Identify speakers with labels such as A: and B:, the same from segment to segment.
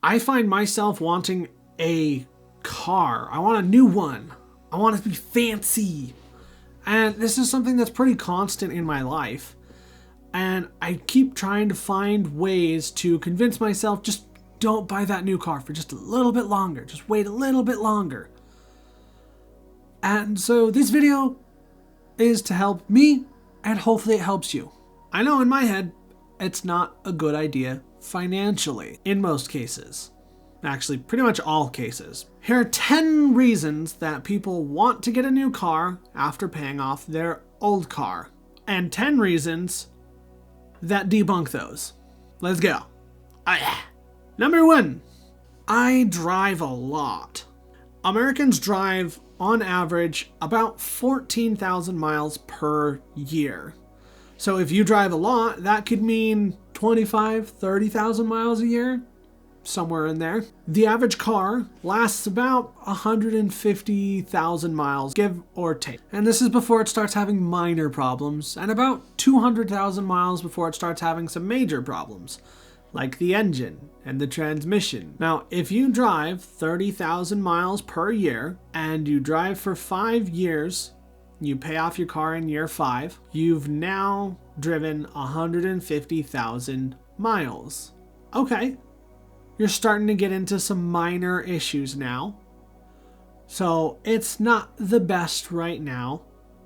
A: I find myself wanting a car. I want a new one. I want it to be fancy. And this is something that's pretty constant in my life. And I keep trying to find ways to convince myself, just don't buy that new car for just a little bit longer. Just wait a little bit longer. And so this video is to help me, and hopefully it helps you. I know in my head, it's not a good idea financially in most cases. Actually, pretty much all cases. Here are 10 reasons that people want to get a new car after paying off their old car. And 10 reasons that debunk those. Let's go. Number 1, I drive a lot. Americans drive on average about 14,000 miles per year. So if you drive a lot, that could mean 25, 30,000 miles a year, somewhere in there. The average car lasts about 150,000 miles, give or take. And this is before it starts having minor problems, and about 200,000 miles before it starts having some major problems, like the engine and the transmission. Now, if you drive 30,000 miles per year and you drive for 5 years, you pay off your car in year 5, you've now driven 150,000 miles. Okay, you're starting to get into some minor issues now. So it's not the best right now,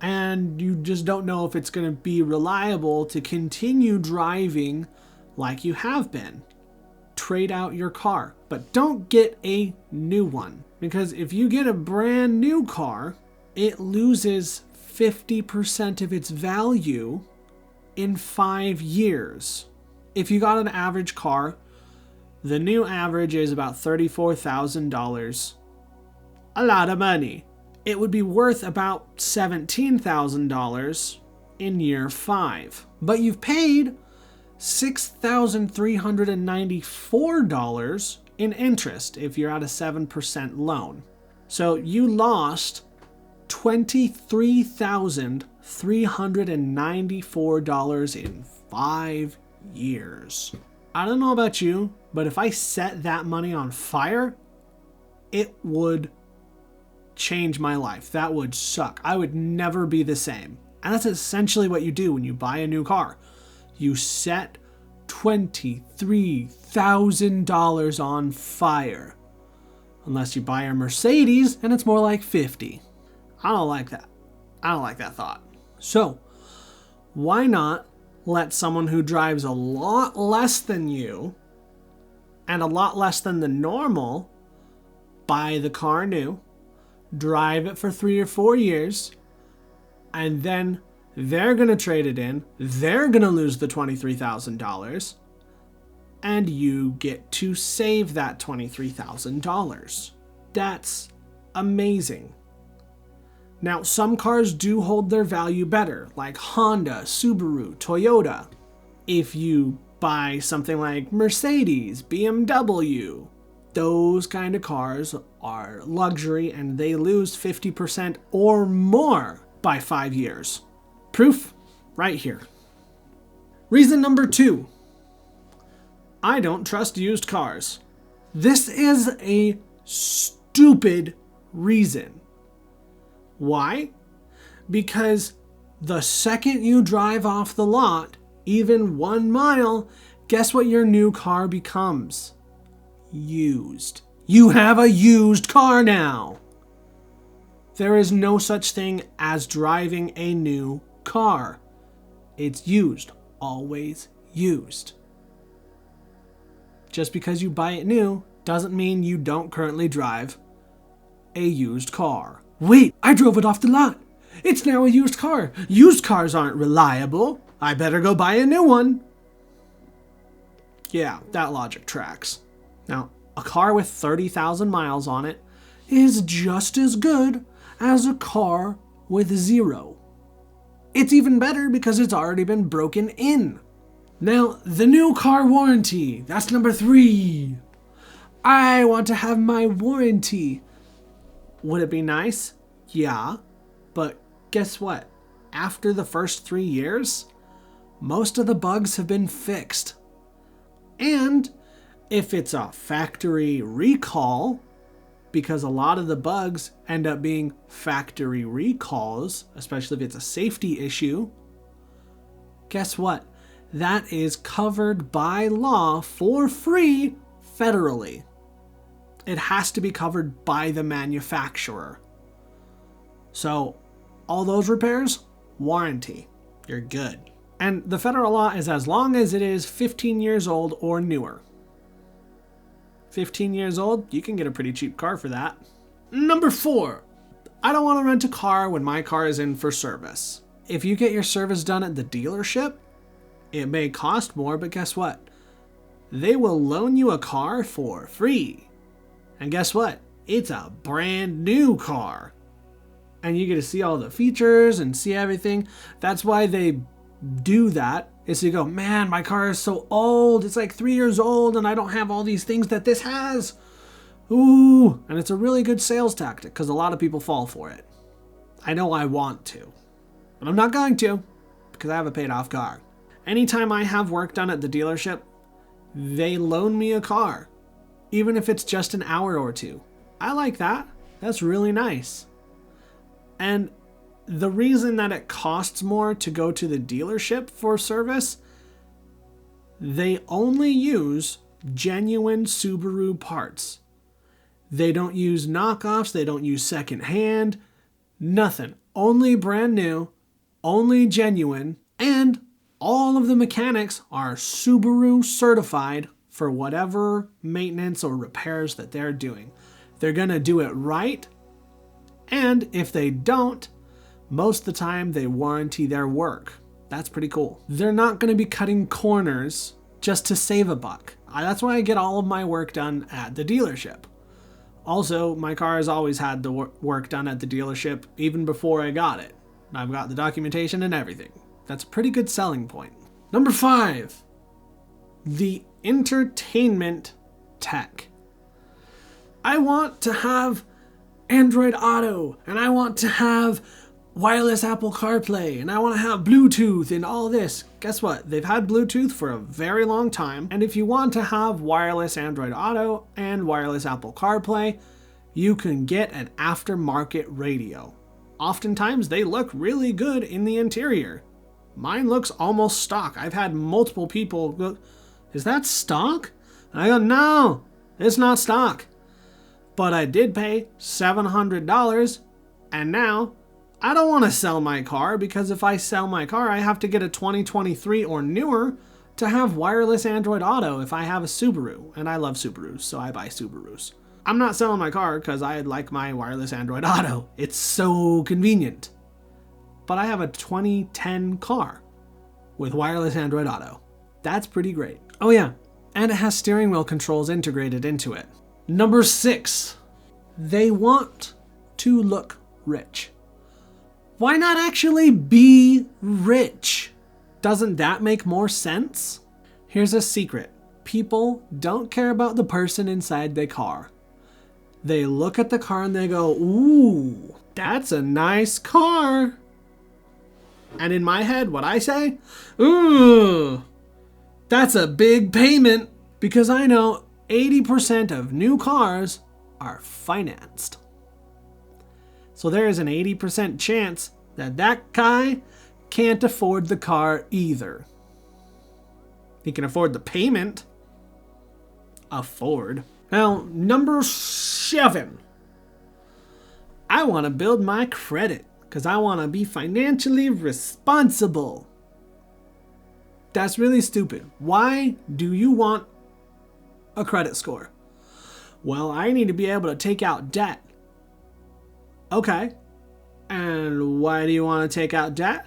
A: and you just don't know if it's going to be reliable to continue driving like you have been. Trade out your car, but don't get a new one, because if you get a brand new car, it loses 50% of its value in 5 years. If you got an average car, the new average is about $34,000. A lot of money. It would be worth about $17,000 in year 5. But you've paid $6,394 in interest if you're at a 7% loan. So you lost $23,394 in 5 years. I don't know about you, but if I set that money on fire, it would change my life. That would suck. I would never be the same. And that's essentially what you do when you buy a new car. You set $23,000 on fire. Unless you buy a Mercedes and it's more like 50. I don't like that. I don't like that thought. So, why not let someone who drives a lot less than you and a lot less than the normal buy the car new, drive it for 3 or 4 years, and then they're going to trade it in, they're going to lose the $23,000, and you get to save that $23,000. That's amazing. Now, some cars do hold their value better, like Honda, Subaru, Toyota. If you buy something like Mercedes, BMW, those kind of cars are luxury and they lose 50% or more by 5 years. Proof right here. Reason number 2. I don't trust used cars. This is a stupid reason. Why? Because the second you drive off the lot, even 1 mile, guess what your new car becomes? Used. You have a used car now. There is no such thing as driving a new car. It's used. Always used. Just because you buy it new doesn't mean you don't currently drive a used car. Wait, I drove it off the lot. It's now a used car. Used cars aren't reliable. I better go buy a new one. Yeah, that logic tracks. Now, a car with 30,000 miles on it is just as good as a car with 0. It's even better because it's already been broken in. Now, the new car warranty. That's number 3. I want to have my warranty. Would it be nice? Yeah, but guess what? After the first 3 years, most of the bugs have been fixed. And If it's a factory recall, because a lot of the bugs end up being factory recalls, especially if it's a safety issue, guess what? That is covered by law for free federally. It has to be covered by the manufacturer. So all those repairs, warranty. You're good. And the federal law is as long as it is 15 years old or newer. 15 years old, you can get a pretty cheap car for that. Number 4, I don't want to rent a car when my car is in for service. If you get your service done at the dealership, it may cost more, but guess what? They will loan you a car for free. And guess what? It's a brand new car. And you get to see all the features and see everything. That's why they do that, is you go, man, my car is so old. It's like 3 years old and I don't have all these things that this has. Ooh, and it's a really good sales tactic because a lot of people fall for it. I know I want to, but I'm not going to because I have a paid off car. Anytime I have work done at the dealership, they loan me a car, even if it's just an hour or two. I like that. That's really nice. And the reason that it costs more to go to the dealership for service, they only use genuine Subaru parts. They don't use knockoffs, they don't use secondhand, nothing. Only brand new, only genuine, and all of the mechanics are Subaru certified for whatever maintenance or repairs that they're doing. They're gonna do it right, and if they don't, most of the time they warranty their work. That's pretty cool. They're not gonna be cutting corners just to save a buck. That's why I get all of my work done at the dealership. Also, my car has always had the work done at the dealership even before I got it. I've got the documentation and everything. That's a pretty good selling point. Number 5, the entertainment tech. I want to have Android Auto, and I want to have wireless Apple CarPlay, and I want to have Bluetooth and all this. Guess what? They've had Bluetooth for a very long time, and if you want to have wireless Android Auto and wireless Apple CarPlay, you can get an aftermarket radio. Oftentimes, they look really good in the interior. Mine looks almost stock. I've had multiple people go, is that stock? And I go, no, it's not stock. But I did pay $700, and now I don't want to sell my car, because if I sell my car, I have to get a 2023 or newer to have wireless Android Auto if I have a Subaru. And I love Subarus, so I buy Subarus. I'm not selling my car because I like my wireless Android Auto. It's so convenient. But I have a 2010 car with wireless Android Auto. That's pretty great. Oh yeah, and it has steering wheel controls integrated into it. Number 6, they want to look rich. Why not actually be rich? Doesn't that make more sense? Here's a secret. People don't care about the person inside their car. They look at the car and they go, ooh, that's a nice car. And in my head, what I say, ooh, that's a big payment, because I know 80% of new cars are financed. So there is an 80% chance that that guy can't afford the car either. He can afford the payment. Afford. Now, number 7. I want to build my credit because I want to be financially responsible. That's really stupid. Why do you want a credit score? Well, I need to be able to take out debt. Okay. And why do you want to take out debt?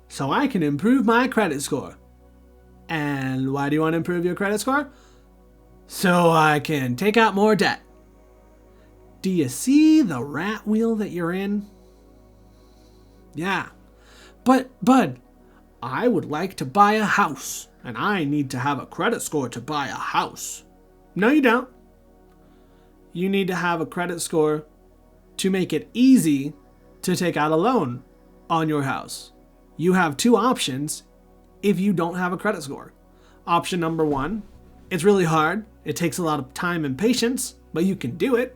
A: So I can improve my credit score. And why do you want to improve your credit score? So I can take out more debt. Do you see the rat wheel that you're in? Yeah. But, bud, I would like to buy a house, and I need to have a credit score to buy a house. No, you don't. You need to have a credit score to make it easy to take out a loan on your house. You have 2 options if you don't have a credit score. Option number 1 It's really hard. It takes a lot of time and patience, but you can do it.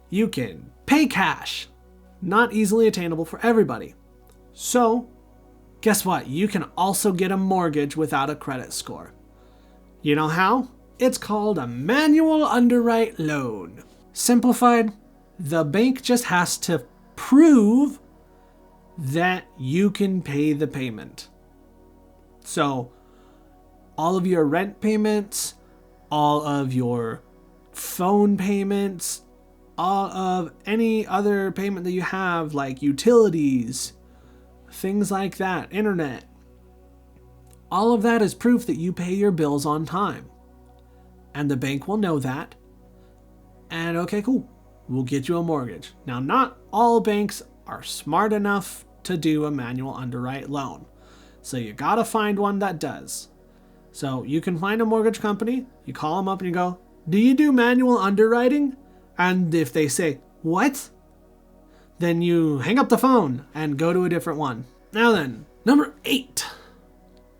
A: You can pay cash. Not easily attainable for everybody. So, guess what? You can also get a mortgage without a credit score. You know how? It's called a manual underwrite loan. Simplified, the bank just has to prove that you can pay the payment. So, all of your rent payments, all of your phone payments, all of any other payment that you have, like utilities, things like that, internet, all of that is proof that you pay your bills on time. And the bank will know that. And okay, cool. We'll get you a mortgage. Now, not all banks are smart enough to do a manual underwrite loan. So you gotta find one that does. So you can find a mortgage company, you call them up and you go, do you do manual underwriting? And if they say, what? Then you hang up the phone and go to a different one. Now then, number 8.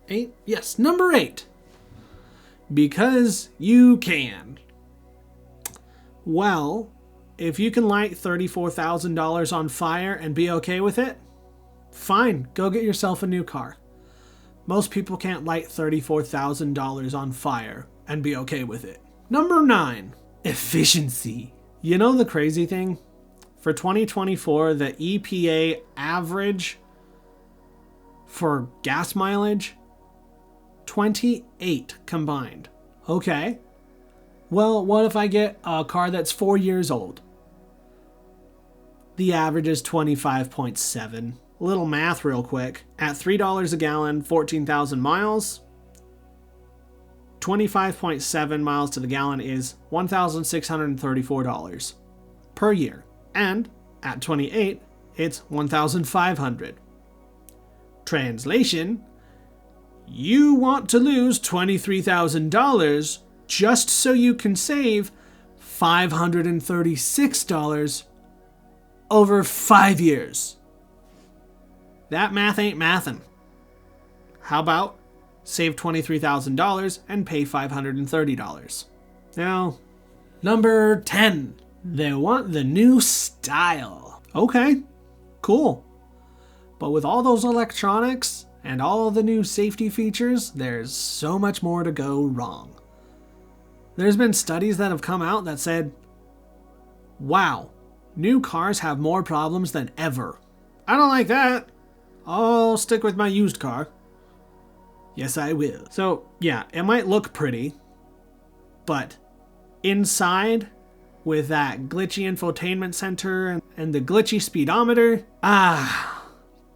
A: 8? Yes, number 8. Because you can. Well, if you can light $34,000 on fire and be okay with it, fine, go get yourself a new car. Most people can't light $34,000 on fire and be okay with it. Number 9, efficiency. You know the crazy thing? For 2024, the EPA average for gas mileage, 28 combined. Okay. Well, what if I get a car that's 4 years old? The average is 25.7. Little math real quick. At $3 a gallon, 14,000 miles, 25.7 miles to the gallon is $1,634 per year. And at 28, it's $1,500. Translation, you want to lose $23,000 just so you can save $536 over 5 years. That math ain't mathin'. How about save $23,000 and pay $530? Now, number 10. They want the new style. Okay, cool. But with all those electronics and all the new safety features, there's so much more to go wrong. There's been studies that have come out that said, wow, new cars have more problems than ever. I don't like that. I'll stick with my used car. Yes, I will. So, yeah, it might look pretty, but inside, with that glitchy infotainment center and the glitchy speedometer, that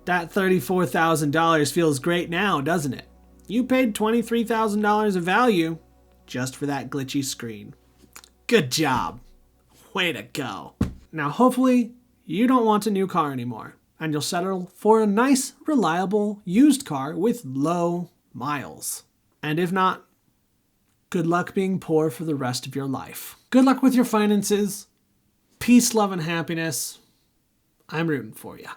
A: $34,000 feels great now, doesn't it? You paid $23,000 of value just for that glitchy screen. Good job. Way to go. Now, hopefully, you don't want a new car anymore, and you'll settle for a nice, reliable used car with low miles. And if not, good luck being poor for the rest of your life. Good luck with your finances. Peace, love, and happiness. I'm rooting for you.